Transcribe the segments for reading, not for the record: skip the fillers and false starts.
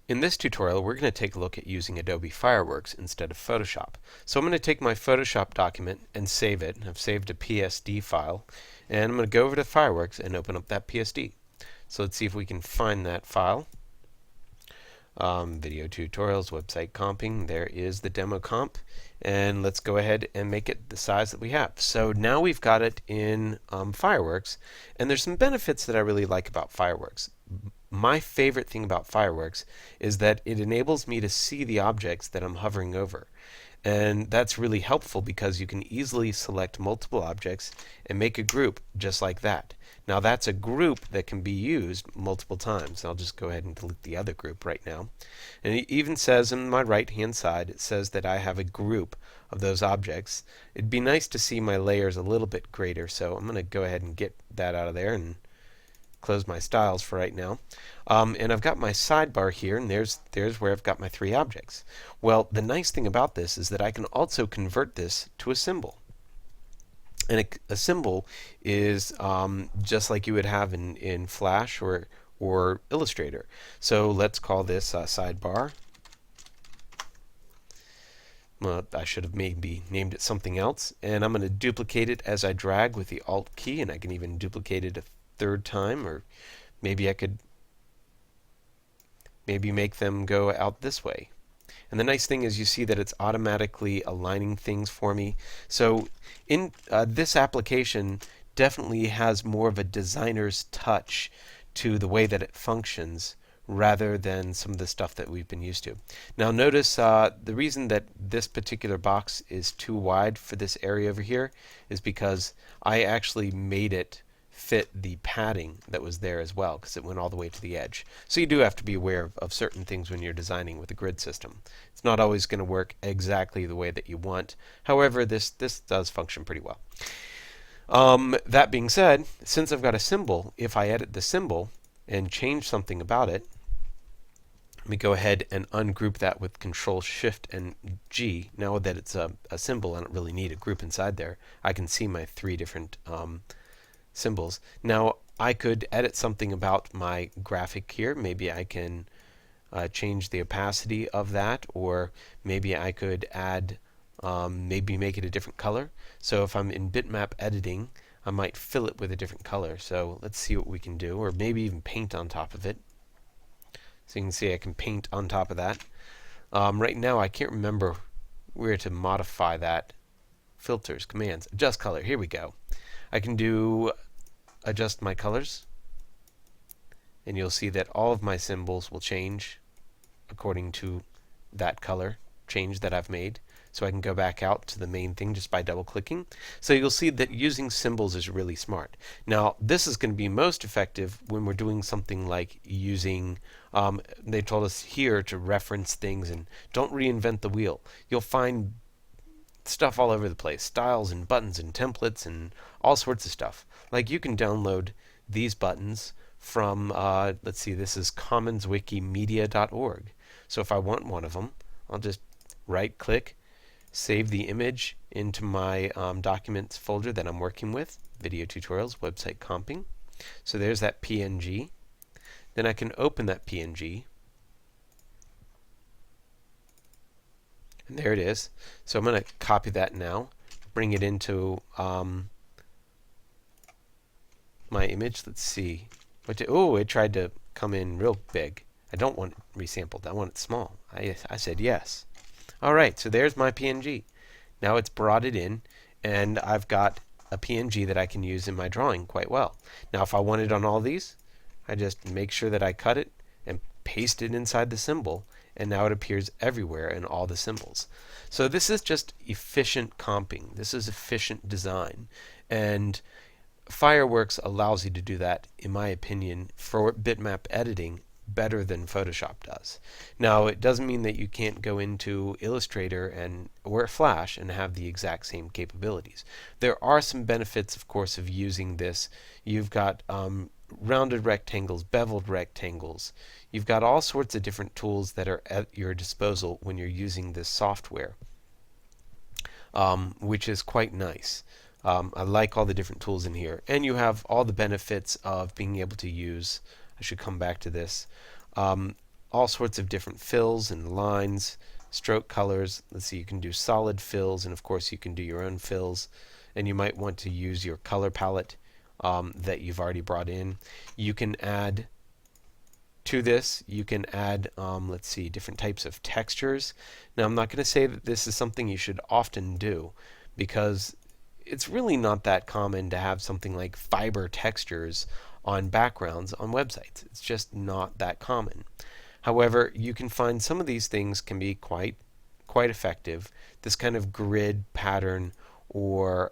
In this tutorial, we're going to take a look at using Adobe Fireworks instead of Photoshop. So I'm going to take my Photoshop document and save it. I've saved a PSD file, and I'm going to go over to Fireworks and open up that PSD. So let's see if we can find that file. Video tutorials, website comping, there is the demo comp, and let's go ahead and make it the size that we have. So now we've got it in Fireworks, and there's some benefits that I really like about Fireworks. My favorite thing about Fireworks is that it enables me to see the objects that I'm hovering over. And that's really helpful because you can easily select multiple objects and make a group just like that. Now that's a group that can be used multiple times. I'll just go ahead and delete the other group right now. And it even says on my right hand side, it says that I have a group of those objects. It'd be nice to see my layers a little bit greater, so I'm going to go ahead and get that out of there and close my styles for right now. And I've got my sidebar here, and there's where I've got my three objects. Well, the nice thing about this is that I can also convert this to a symbol. And a symbol is just like you would have in Flash or Illustrator. So let's call this sidebar. Well, I should have maybe named it something else. And I'm going to duplicate it as I drag with the Alt key, and I can even duplicate it a third time, or maybe I could make them go out this way. And the nice thing is you see that it's automatically aligning things for me. So in this application definitely has more of a designer's touch to the way that it functions rather than some of the stuff that we've been used to. Now notice the reason that this particular box is too wide for this area over here is because I actually made it fit the padding that was there as well, because it went all the way to the edge. So you do have to be aware of certain things when you're designing with a grid system. It's not always going to work exactly the way that you want. However, this does function pretty well. That being said, since I've got a symbol, if I edit the symbol and change something about it, let me go ahead and ungroup that with Control Shift and G. Now that it's a symbol, I don't really need a group inside there. I can see my three different symbols. Now I could edit something about my graphic here. Maybe I can change the opacity of that, or maybe I could add, maybe make it a different color. So if I'm in bitmap editing, I might fill it with a different color. So let's see what we can do, or maybe even paint on top of it. So you can see I can paint on top of that. Right now I can't remember where to modify that. Filters, commands, adjust color. Here we go. I can do adjust my colors, and you'll see that all of my symbols will change according to that color change that I've made. So I can go back out to the main thing just by double clicking. So you'll see that using symbols is really smart. Now this is going to be most effective when we're doing something like using, they told us here to reference things and don't reinvent the wheel. You'll find stuff all over the place, styles and buttons and templates and all sorts of stuff. Like you can download these buttons from, let's see, this is commonswikimedia.org. So if I want one of them, I'll just right click, save the image into my documents folder that I'm working with, video tutorials, website comping. So there's that PNG. Then I can open that PNG. And there it is. So I'm going to copy that now, bring it into my image. Let's see. Oh, it tried to come in real big. I don't want it resampled. I want it small. I said yes. All right, so there's my PNG. Now it's brought it in, and I've got a PNG that I can use in my drawing quite well. Now if I want it on all these, I just make sure that I cut it and paste it inside the symbol, and now it appears everywhere in all the symbols. So this is just efficient comping. This is efficient design. And Fireworks allows you to do that, in my opinion, for bitmap editing better than Photoshop does. Now it doesn't mean that you can't go into Illustrator or Flash and have the exact same capabilities. There are some benefits, of course, of using this. You've got rounded rectangles, beveled rectangles. You've got all sorts of different tools that are at your disposal when you're using this software, which is quite nice. I like all the different tools in here, and you have all the benefits of being able to use, I should come back to this, all all sorts of different fills and lines, stroke colors. Let's see, you can do solid fills, and of course you can do your own fills. And you might want to use your color palette that you've already brought in. You can add to this, you can add, let's see, different types of textures. Now, I'm not going to say that this is something you should often do, because it's really not that common to have something like fiber textures on backgrounds on websites. It's just not that common. However, you can find some of these things can be quite effective. This kind of grid pattern or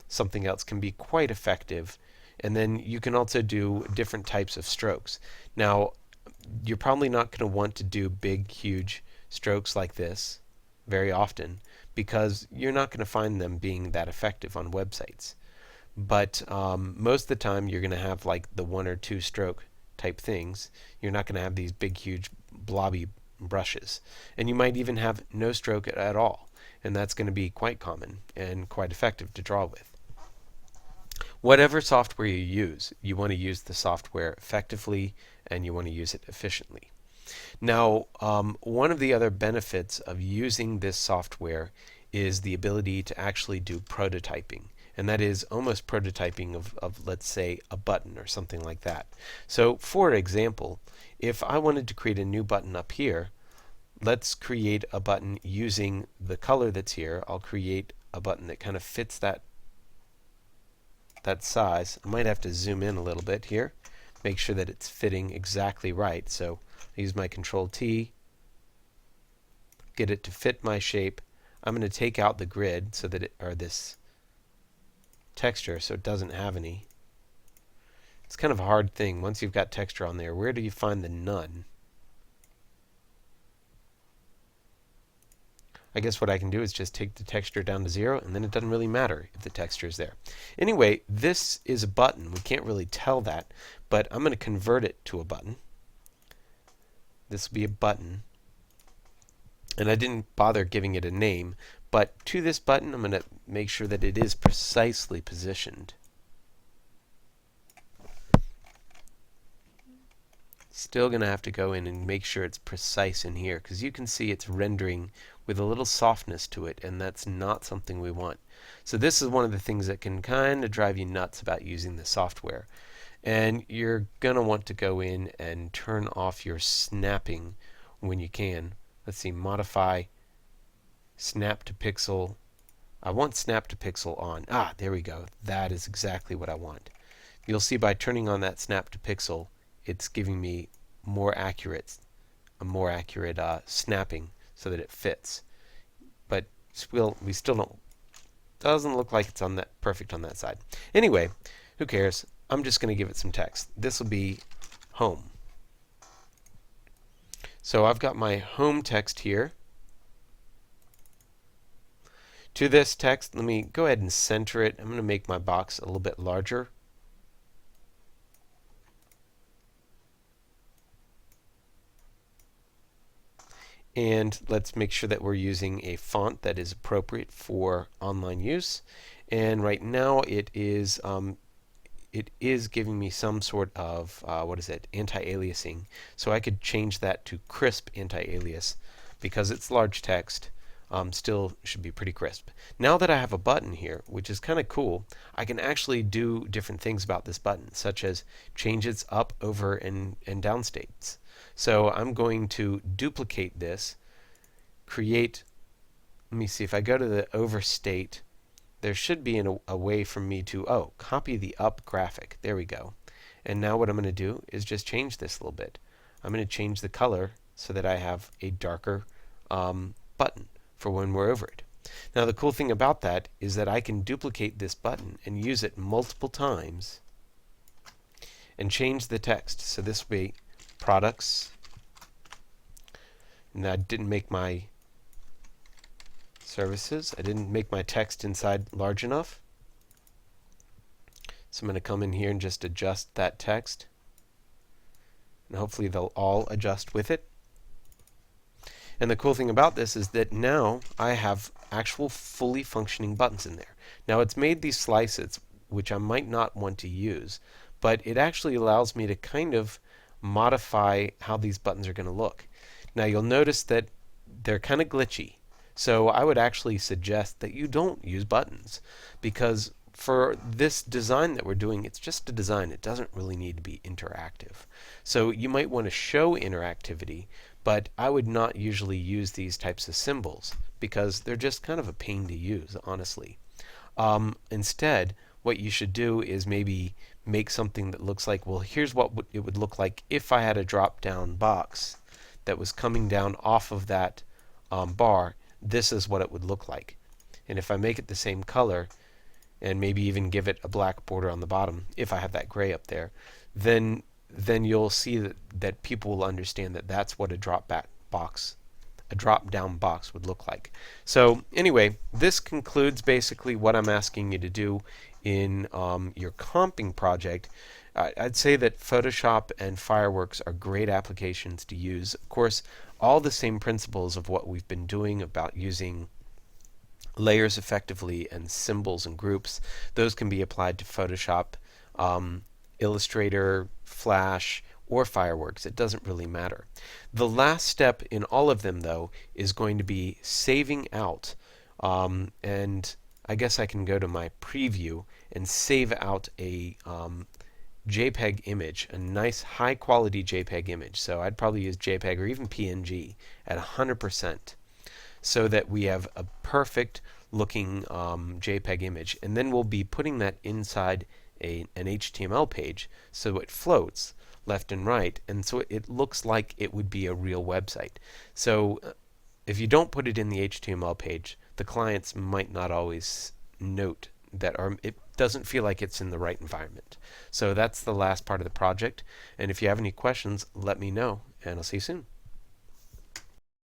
something else can be quite effective. And then you can also do different types of strokes. Now, you're probably not going to want to do big, huge strokes like this very often, because you're not going to find them being that effective on websites. But most of the time, you're going to have like the 1 or 2 stroke type things. You're not going to have these big, huge, blobby brushes. And you might even have no stroke at all. And that's going to be quite common and quite effective to draw with. Whatever software you use, you want to use the software effectively and you want to use it efficiently. Now, one of the other benefits of using this software is the ability to actually do prototyping. And that is almost prototyping of, let's say, a button or something like that. So, for example, if I wanted to create a new button up here, let's create a button using the color that's here. I'll create a button that kind of fits that size. I might have to zoom in a little bit here, make sure that it's fitting exactly right. So I use my Control T, get it to fit my shape. I'm going to take out the grid so that or this texture so it doesn't have any. It's kind of a hard thing once you've got texture on there. Where do you find the none? I guess what I can do is just take the texture down to 0, and then it doesn't really matter if the texture is there. Anyway, this is a button. We can't really tell that, but I'm going to convert it to a button. This will be a button. And I didn't bother giving it a name, but to this button, I'm going to make sure that it is precisely positioned. Still going to have to go in and make sure it's precise in here, because you can see it's rendering with a little softness to it, and that's not something we want. So this is one of the things that can kind of drive you nuts about using the software. And you're going to want to go in and turn off your snapping when you can. Let's see, modify snap to pixel. I want snap to pixel on. Ah, there we go. That is exactly what I want. You'll see by turning on that snap to pixel, it's giving me a more accurate snapping so that it fits. But we still don't. Doesn't look like it's on that perfect on that side. Anyway, who cares? I'm just going to give it some text. This will be home. So I've got my home text here. To this text, let me go ahead and center it. I'm going to make my box a little bit larger. And let's make sure that we're using a font that is appropriate for online use. And right now it is giving me some sort of anti-aliasing. So I could change that to crisp anti-alias, because it's large text. Still should be pretty crisp. Now that I have a button here, which is kind of cool, I can actually do different things about this button, such as change its up, over, and down states. So I'm going to duplicate this, create, let me see, if I go to the over state, there should be a way for me to, copy the up graphic. There we go. And now what I'm going to do is just change this a little bit. I'm going to change the color so that I have a darker button for when we're over it. Now the cool thing about that is that I can duplicate this button and use it multiple times and change the text. So this will be products. And I didn't make my services. I didn't make my text inside large enough. So I'm going to come in here and just adjust that text. And hopefully they'll all adjust with it. And the cool thing about this is that now I have actual fully functioning buttons in there. Now it's made these slices, which I might not want to use, but it actually allows me to kind of modify how these buttons are going to look. Now you'll notice that they're kind of glitchy. So I would actually suggest that you don't use buttons, because for this design that we're doing, it's just a design. It doesn't really need to be interactive. So you might want to show interactivity, but I would not usually use these types of symbols because they're just kind of a pain to use, honestly. Instead, what you should do is maybe make something that looks like, well, here's what it would look like if I had a drop down box that was coming down off of that bar. This is what it would look like. And if I make it the same color, and maybe even give it a black border on the bottom, if I have that gray up there, then you'll see that people will understand that that's what a drop down box would look like. So anyway, this concludes basically what I'm asking you to do in your comping project. I'd say that Photoshop and Fireworks are great applications to use. Of course, all the same principles of what we've been doing about using layers effectively and symbols and groups, those can be applied to Photoshop, Illustrator, Flash, or Fireworks. It doesn't really matter. The last step in all of them, though, is going to be saving out. And I guess I can go to my preview and save out a JPEG image, a nice high quality JPEG image. So I'd probably use JPEG or even PNG at 100%. So that we have a perfect looking JPEG image. And then we'll be putting that inside an HTML page so it floats left and right, and so it looks like it would be a real website. So if you don't put it in the HTML page, the clients might not always note that, or it doesn't feel like it's in the right environment. So that's the last part of the project. And if you have any questions, let me know, and I'll see you soon.